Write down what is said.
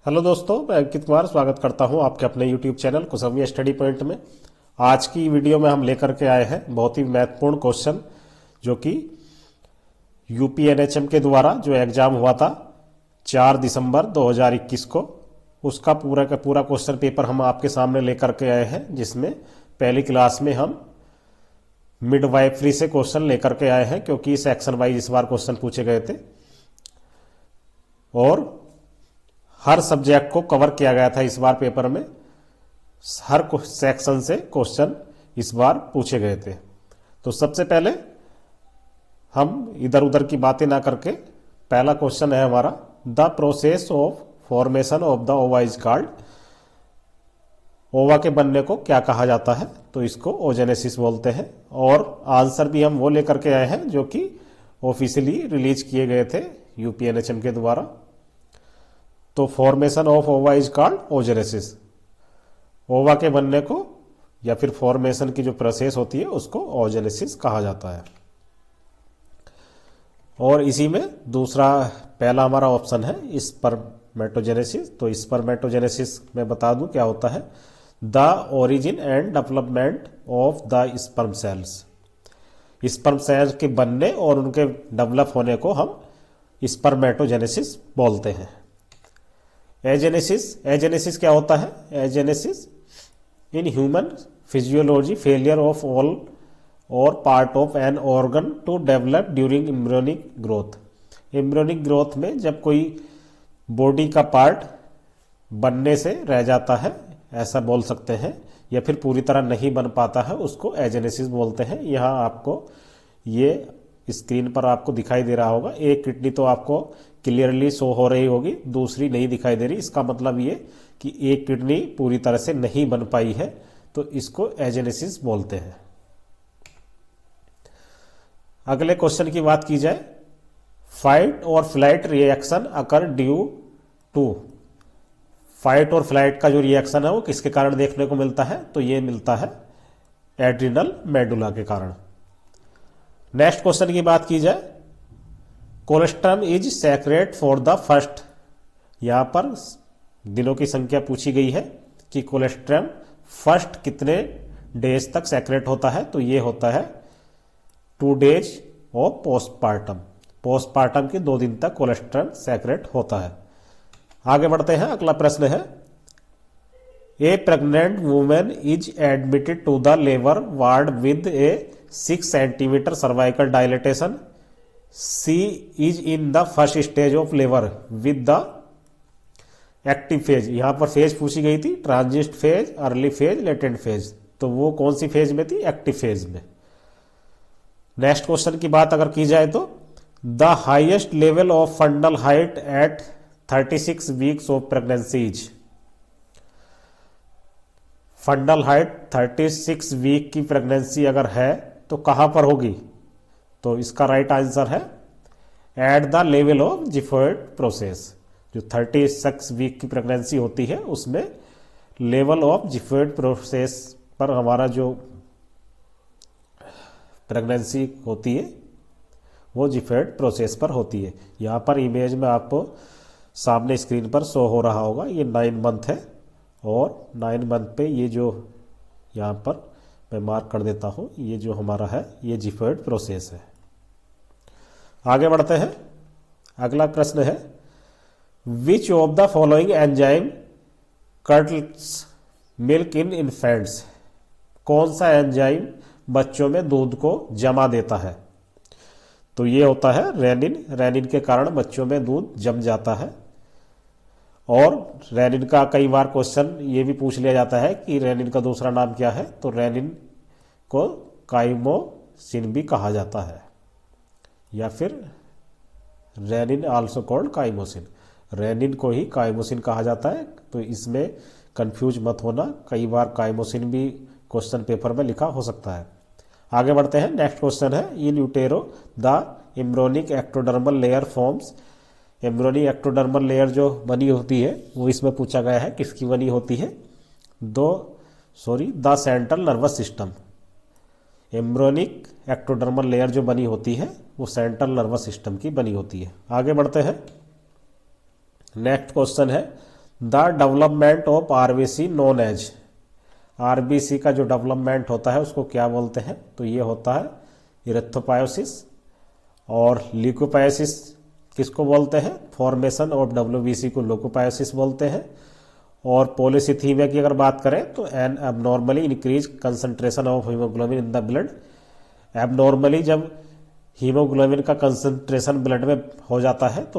Hello दोस्तों, मैं अंकित कुमार स्वागत करता हूं आपके अपने यूट्यूब चैनल कुसम्या स्टडी पॉइंट में। आज की वीडियो में हम लेकर के आए हैं बहुत ही महत्वपूर्ण क्वेश्चन, जो कि यूपीएनएचएम के द्वारा जो एग्जाम हुआ था 4 दिसंबर 2021 को, उसका पूरा का पूरा क्वेश्चन पेपर हम आपके सामने लेकर के आए हैं। जिसमें पहली क्लास में हम मिडवाइफरी से क्वेश्चन लेकर के आए हैं, क्योंकि सेक्शन वाइज इस बार क्वेश्चन पूछे गए थे और हर सब्जेक्ट को कवर किया गया था। इस बार पेपर में हर सेक्शन से क्वेश्चन इस बार पूछे गए थे। तो सबसे पहले हम इधर उधर की बातें ना करके पहला क्वेश्चन है हमारा, the process of formation of the ओवा इज कॉल्ड। ओवा के बनने को क्या कहा जाता है? तो इसको ओजेनेसिस बोलते हैं। और आंसर भी हम वो लेकर के आए हैं जो कि ऑफिशियली रिलीज किए गए थे यूपीएनएचएम के द्वारा। तो फॉर्मेशन ऑफ ओवा इज कॉल्ड ओजेनेसिस। ओवा के बनने को या फिर फॉर्मेशन की जो प्रोसेस होती है उसको ओजेनेसिस कहा जाता है। और इसी में दूसरा पहला हमारा ऑप्शन है स्पर्मेटोजेनेसिस। तो स्पर्मेटोजेनेसिस में बता दूं क्या होता है, the origin and development of the sperm cells. Sperm cells के बनने और उनके डेवलप होने को हम स्पर्मेटोजेनेसिस बोलते हैं। एजेनेसिस क्या होता है? Agenesis in human physiology failure of all और part of an organ to develop during embryonic growth. Embryonic growth में जब कोई बॉडी का पार्ट बनने से रह जाता है, ऐसा बोल सकते हैं, या फिर पूरी तरह नहीं बन पाता है, उसको एजेनेसिस बोलते हैं। यहाँ आपको ये स्क्रीन पर आपको दिखाई दे रहा होगा, एक किडनी तो आपको क्लियरली शो हो रही होगी, दूसरी नहीं दिखाई दे रही। इसका मतलब ये कि एक किडनी पूरी तरह से नहीं बन पाई है, तो इसको एजेनेसिस बोलते हैं। अगले क्वेश्चन की बात की जाए, फाइट और flight reaction occur due to. Fight और फ्लाइट का जो रिएक्शन है वो किसके कारण देखने को मिलता है? तो ये मिलता है एड्रिनल मेडुला के कारण। नेक्स्ट क्वेश्चन की बात की जाए, colostrum is sacred for the first. यहां पर दिनों की संख्या पूछी गई है कि कोलेस्ट्रम फर्स्ट कितने डेज तक सैक्रेट होता है? तो ये होता है 2 डेज ऑफ पोस्टपार्टम। पोस्टपार्टम के 2 दिन तक कोलेस्ट्रम सैक्रेट होता है। आगे बढ़ते हैं, अगला प्रश्न है, a pregnant women is admitted to the labour ward with a 6 centimetre cervical dilatation. She is in the first stage of labour with the active phase. यहां पर फेज पूछी गई थी, transit phase, early phase, latent phase. तो वो कौन सी phase में थी? एक्टिव फेज में। नेक्स्ट क्वेश्चन की बात अगर की जाए तो, the highest level of fundal height at 36 weeks of pregnancy is. Fundal height 36 week की प्रेगनेंसी अगर है तो कहां पर होगी? तो इसका राइट आंसर है at the level of xiphoid process. जो 36 वीक की प्रेगनेंसी होती है उसमें लेवल ऑफ जिफॉइड प्रोसेस पर हमारा जो प्रेगनेंसी होती है वो जिफॉइड प्रोसेस पर होती है। यहाँ पर इमेज में आपको सामने स्क्रीन पर शो हो रहा होगा, ये 9 मंथ है और 9 मंथ पे ये जो यहाँ पर मैं मार्क कर देता हूँ, ये जो हमारा है ये जिफॉइड प्रोसेस है। आगे बढ़ते हैं, अगला प्रश्न है, which of the following enzyme curdles milk in infants. कौन सा एंजाइम बच्चों में दूध को जमा देता है? तो ये होता है रेनिन। रेनिन के कारण बच्चों में दूध जम जाता है। और रेनिन का कई बार क्वेश्चन ये भी पूछ लिया जाता है कि रेनिन का दूसरा नाम क्या है? तो रेनिन को काइमोसिन भी कहा जाता है, या फिर rennin also called chymosin. Rennin को ही काइमोसिन कहा जाता है, तो इसमें कंफ्यूज मत होना, कई बार काइमोसिन भी क्वेश्चन पेपर में लिखा हो सकता है। आगे बढ़ते हैं, नेक्स्ट क्वेश्चन है, in utero the embryonic ectodermal layer forms. Embryonic ectodermal layer जो बनी होती है वो इसमें पूछा गया है किसकी बनी होती है? The central nervous system. Embryonic ectodermal layer जो बनी होती है वो सेंट्रल नर्वस सिस्टम की बनी होती है। आगे बढ़ते हैं, नेक्स्ट क्वेश्चन है, the development of RBC known as, RBC का जो डेवलपमेंट होता है उसको क्या बोलते हैं, तो ये होता है इरेथ्रोपायोसिस। और ल्यूकोपायोसिस किसको बोलते हैं, फॉर्मेशन ऑफ डब्ल्यूबीसी को ल्यूकोपायोसिस बोलते हैं। और पॉलीसिथीमिया की अगर बात करें तो an abnormally increase concentration of haemoglobin in the blood, abnormally जब हीमोग्लोबिन का कंसंट्रेशन ब्लड में हो जाता है तो